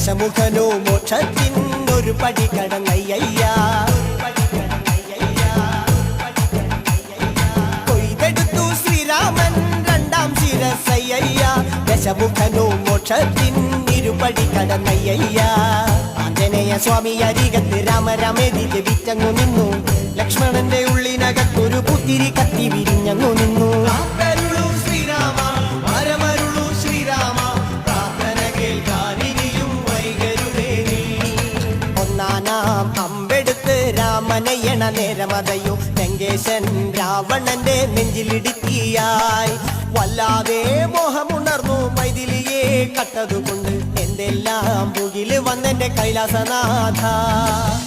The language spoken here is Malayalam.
ദശമുഖനോ മോക്ഷത്തിനൊരു പടി കടന്നയ്യ. കൊയ്തെടുത്തു ശ്രീരാമൻ രണ്ടാം ശിരസയ്യ. ദശമുഖനോ മോക്ഷത്തിനിരുപടി കടന്നയ്യ. ആഞ്ജനേയ സ്വാമി അരികത്ത് രാമരാമേതി ജപിച്ചങ്ങു നിന്നു. ലക്ഷ്മണന്റെ ഉള്ളിനകത്തൊരു പുത്തിരി കത്തി വിരിഞ്ഞങ്ങു നിന്നു. ശ്രീരാമ വരമരുളൂ ശ്രീരാമ, പ്രാർത്ഥന കേൾക്കാനിനിയും വൈകരുതേ നീ. ഒന്നാനാം അമ്പെടുത്ത് രാമനയണ നേരമതയോ ലങ്കേശൻ രാവണന്റെ നെഞ്ചിലിടുക്കിയായി. വല്ലാതെ മോഹമുണർന്നു മൈഥിലിയെ കട്ടതുകൊണ്ട് എന്തെല്ലാം പുകില് വന്നെന്റെ കൈലാസനാഥ.